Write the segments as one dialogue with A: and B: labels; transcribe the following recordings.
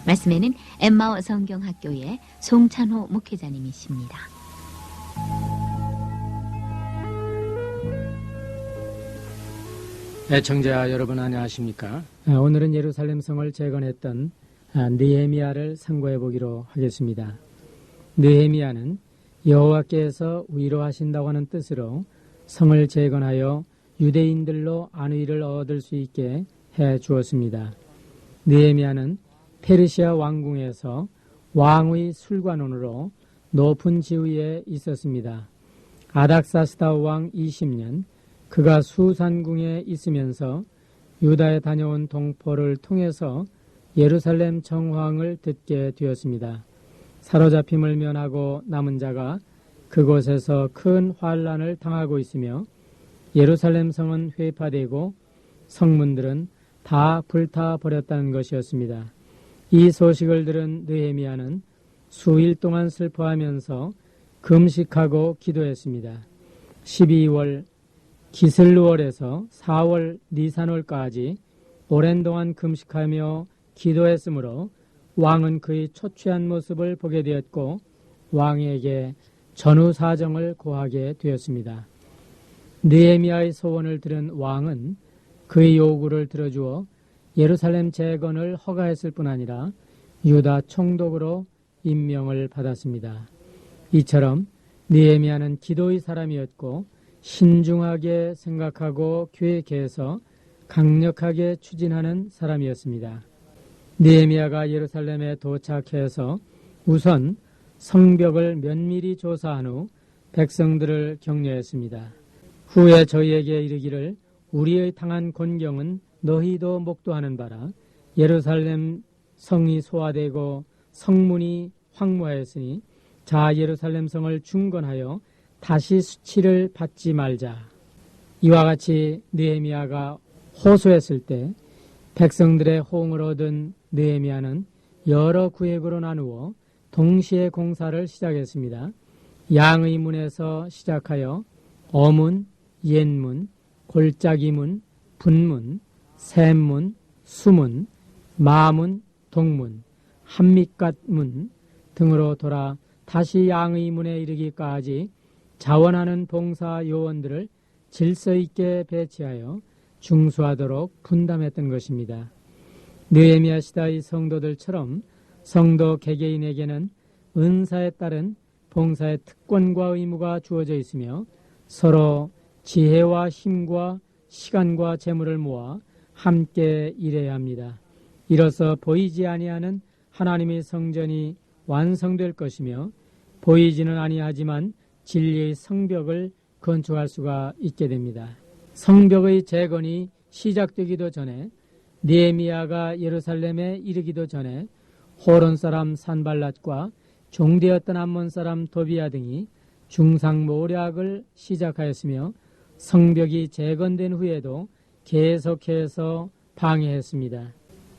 A: 말씀에는 엠마오 성경학교의 송찬호 목회자님이십니다.
B: 애청자 여러분 안녕하십니까? 오늘은 예루살렘 성을 재건했던 느헤미야를 상고해 보기로 하겠습니다. 느헤미야는 여호와께서 위로하신다고 하는 뜻으로 성을 재건하여 유대인들로 안위를 얻을 수 있게 해 주었습니다. 느헤미야는 페르시아 왕궁에서 왕의 술관원으로 높은 지위에 있었습니다. 아닥사스다 왕 20년 그가 수산궁에 있으면서 유다에 다녀온 동포를 통해서 예루살렘 정황을 듣게 되었습니다. 사로잡힘을 면하고 남은 자가 그곳에서 큰 환란을 당하고 있으며 예루살렘 성은 회파되고 성문들은 다 불타버렸다는 것이었습니다. 이 소식을 들은 느헤미야는 수일 동안 슬퍼하면서 금식하고 기도했습니다. 12월 기슬루월에서 4월 니산월까지 오랜 동안 금식하며 기도했으므로 왕은 그의 초췌한 모습을 보게 되었고 왕에게 전후 사정을 고하게 되었습니다. 느헤미야의 소원을 들은 왕은 그의 요구를 들어주어 예루살렘 재건을 허가했을 뿐 아니라 유다 총독으로 임명을 받았습니다. 이처럼 느헤미야는 기도의 사람이었고 신중하게 생각하고 계획해서 강력하게 추진하는 사람이었습니다. 느헤미야가 예루살렘에 도착해서 우선 성벽을 면밀히 조사한 후 백성들을 격려했습니다. 후에 저희에게 이르기를 우리의 당한 곤경은 너희도 목도하는 바라 예루살렘 성이 소화되고 성문이 황무하였으니 자 예루살렘 성을 중건하여 다시 수치를 받지 말자. 이와 같이 느헤미야가 호소했을 때 백성들의 호응을 얻은 느헤미야는 여러 구역으로 나누어 동시에 공사를 시작했습니다. 양의 문에서 시작하여 어문, 옛문, 골짜기문, 분문, 샘문, 수문, 마문, 동문, 한밑갓문 등으로 돌아 다시 양의 문에 이르기까지 자원하는 봉사 요원들을 질서 있게 배치하여 중수하도록 분담했던 것입니다. 느헤미야 시대의 성도들처럼 성도 개개인에게는 은사에 따른 봉사의 특권과 의무가 주어져 있으며 서로 지혜와 힘과 시간과 재물을 모아 함께 일해야 합니다. 이로써 보이지 아니하는 하나님의 성전이 완성될 것이며 보이지는 아니하지만 진리의 성벽을 건축할 수가 있게 됩니다. 성벽의 재건이 시작되기도 전에 느헤미야가 예루살렘에 이르기도 전에 호론 사람 산발랏과 종되었던 암몬 사람 도비야 등이 중상모략을 시작하였으며 성벽이 재건된 후에도 계속해서 방해했습니다.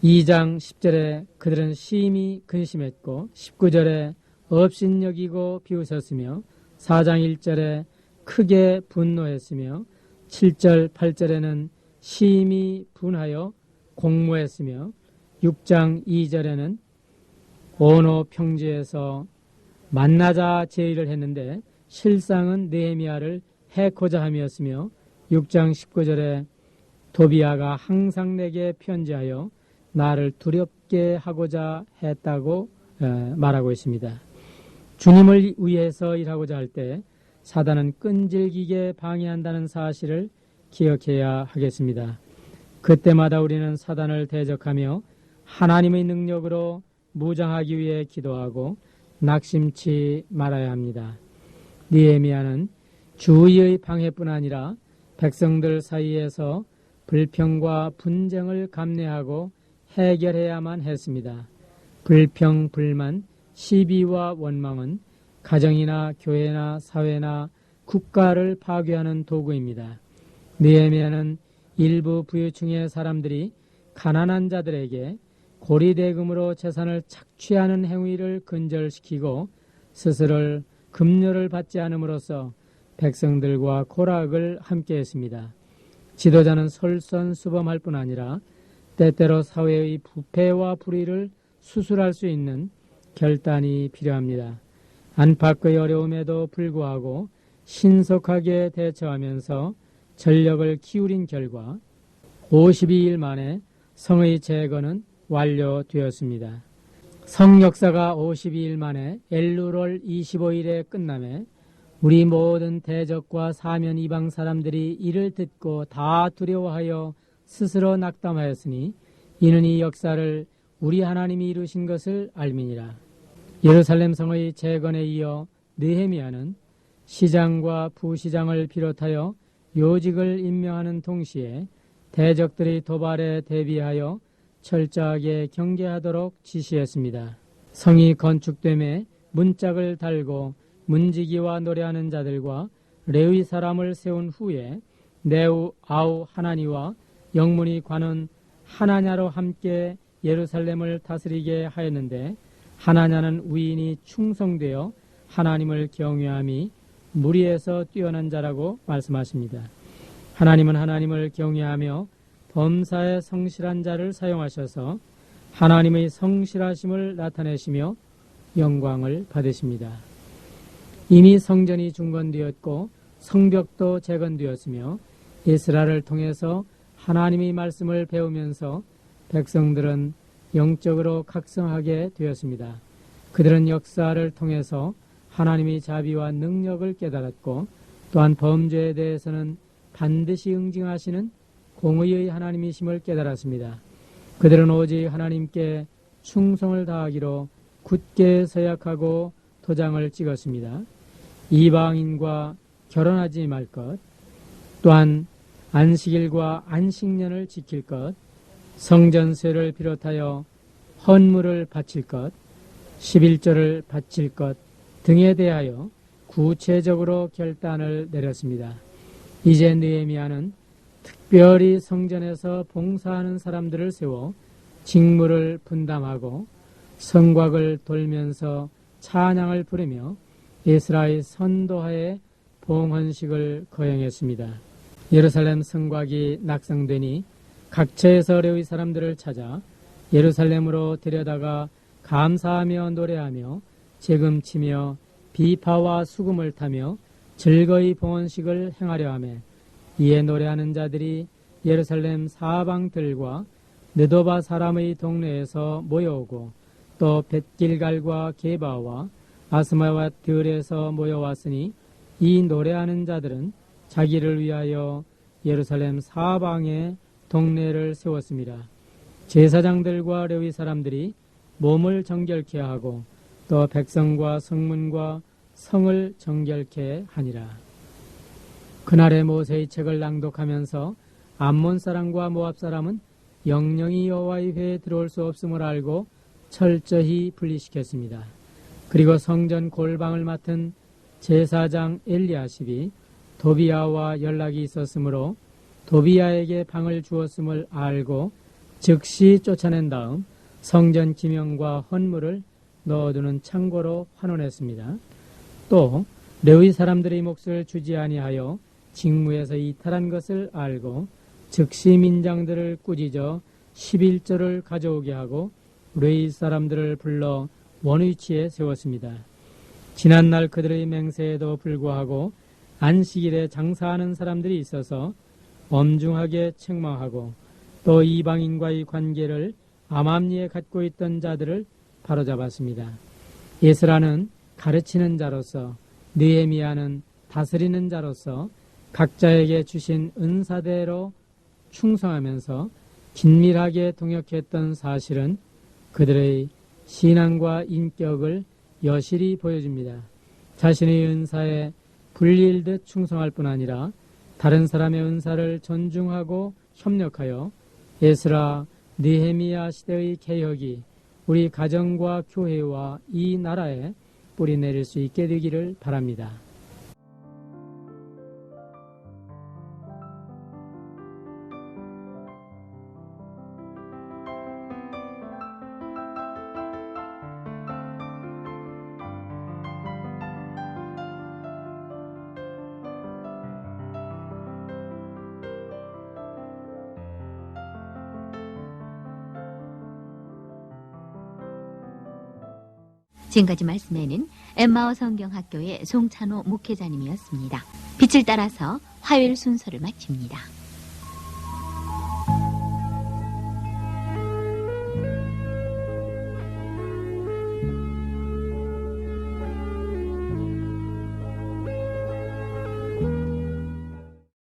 B: 2장 10절에 그들은 심히 근심했고 19절에 업신여기고 비웃었으며 4장 1절에 크게 분노했으며 7절 8절에는 심히 분하여 공모했으며 6장 2절에는 오노 평지에서 만나자 제의를 했는데 실상은 느헤미야를 해코자 함이었으며 6장 19절에 도비야가 항상 내게 편지하여 나를 두렵게 하고자 했다고 말하고 있습니다. 주님을 위해서 일하고자 할 때 사단은 끈질기게 방해한다는 사실을 기억해야 하겠습니다. 그때마다 우리는 사단을 대적하며 하나님의 능력으로 무장하기 위해 기도하고 낙심치 말아야 합니다. 느헤미야는 주의의 방해뿐 아니라 백성들 사이에서 불평과 분쟁을 감내하고 해결해야만 했습니다. 불평, 불만, 시비와 원망은 가정이나 교회나 사회나 국가를 파괴하는 도구입니다. 느헤미야는 일부 부유층의 사람들이 가난한 자들에게 고리대금으로 재산을 착취하는 행위를 근절시키고 스스로 급료를 받지 않음으로써 백성들과 고락을 함께했습니다. 지도자는 솔선수범할 뿐 아니라 때때로 사회의 부패와 불의를 수술할 수 있는 결단이 필요합니다. 안팎의 어려움에도 불구하고 신속하게 대처하면서 전력을 기울인 결과 52일 만에 성의 재건은 완료되었습니다. 성 역사가 52일 만에 엘루월 25일에 끝남에 우리 모든 대적과 사면 이방 사람들이 이를 듣고 다 두려워하여 스스로 낙담하였으니 이는 이 역사를 우리 하나님이 이루신 것을 알미니라. 예루살렘 성의 재건에 이어 느헤미야는 시장과 부시장을 비롯하여 요직을 임명하는 동시에 대적들의 도발에 대비하여 철저하게 경계하도록 지시했습니다. 성이 건축됨에 문짝을 달고 문지기와 노래하는 자들과 레위 사람을 세운 후에 네우 아우 하나니와 영문이 관원 하나냐로 함께 예루살렘을 다스리게 하였는데 하나냐는 위인이 충성되어 하나님을 경외함이 무리에서 뛰어난 자라고 말씀하십니다. 하나님은 하나님을 경외하며 범사에 성실한 자를 사용하셔서 하나님의 성실하심을 나타내시며 영광을 받으십니다. 이미 성전이 중건되었고 성벽도 재건되었으며 이스라엘을 통해서 하나님의 말씀을 배우면서 백성들은 영적으로 각성하게 되었습니다. 그들은 역사를 통해서 하나님의 자비와 능력을 깨달았고 또한 범죄에 대해서는 반드시 응징하시는 공의의 하나님이심을 깨달았습니다. 그들은 오직 하나님께 충성을 다하기로 굳게 서약하고 도장을 찍었습니다. 이방인과 결혼하지 말 것, 또한 안식일과 안식년을 지킬 것, 성전세를 비롯하여 헌물을 바칠 것, 11조를 바칠 것 등에 대하여 구체적으로 결단을 내렸습니다. 이제 느헤미야는 특별히 성전에서 봉사하는 사람들을 세워 직무를 분담하고 성곽을 돌면서 찬양을 부르며 이스라엘 선도하에 봉헌식을 거행했습니다. 예루살렘 성곽이 낙성되니 각처에서 레위 사람들을 찾아 예루살렘으로 데려다가 감사하며 노래하며 재금치며 비파와 수금을 타며 즐거이 봉헌식을 행하려 하며 이에 노래하는 자들이 예루살렘 사방들과 느도바 사람의 동네에서 모여오고 또 벳길갈과 게바와 아스마와 들에서 모여왔으니 이 노래하는 자들은 자기를 위하여 예루살렘 사방에 동네를 세웠습니다. 제사장들과 레위 사람들이 몸을 정결케 하고 또 백성과 성문과 성을 정결케 하니라. 그날의 모세의 책을 낭독하면서 암몬 사람과 모압 사람은 영영이 여호와의 회에 들어올 수 없음을 알고 철저히 분리시켰습니다. 그리고 성전 골방을 맡은 제사장 엘리야십이 도비야와 연락이 있었으므로 도비야에게 방을 주었음을 알고 즉시 쫓아낸 다음 성전 기명과 헌물을 넣어두는 창고로 환원했습니다. 또 레위 사람들의 몫을 주지 아니하여 직무에서 이탈한 것을 알고 즉시 민장들을 꾸짖어 11조를 가져오게 하고 레위 사람들을 불러 원위치에 세웠습니다. 지난날 그들의 맹세에도 불구하고 안식일에 장사하는 사람들이 있어서 엄중하게 책망하고 또 이방인과의 관계를 암암리에 갖고 있던 자들을 바로잡았습니다. 에스라는 가르치는 자로서, 느헤미야는 다스리는 자로서 각자에게 주신 은사대로 충성하면서 긴밀하게 동역했던 사실은 그들의 신앙과 인격을 여실히 보여줍니다. 자신의 은사에 불릴듯 충성할 뿐 아니라 다른 사람의 은사를 존중하고 협력하여 에스라, 느헤미야 시대의 개혁이 우리 가정과 교회와 이 나라에 뿌리 내릴 수 있게 되기를 바랍니다.
A: 지금까지 말씀에는 엠마오 성경학교의 송찬호 목회자님이었습니다. 빛을 따라서 화요일 순서를 마칩니다.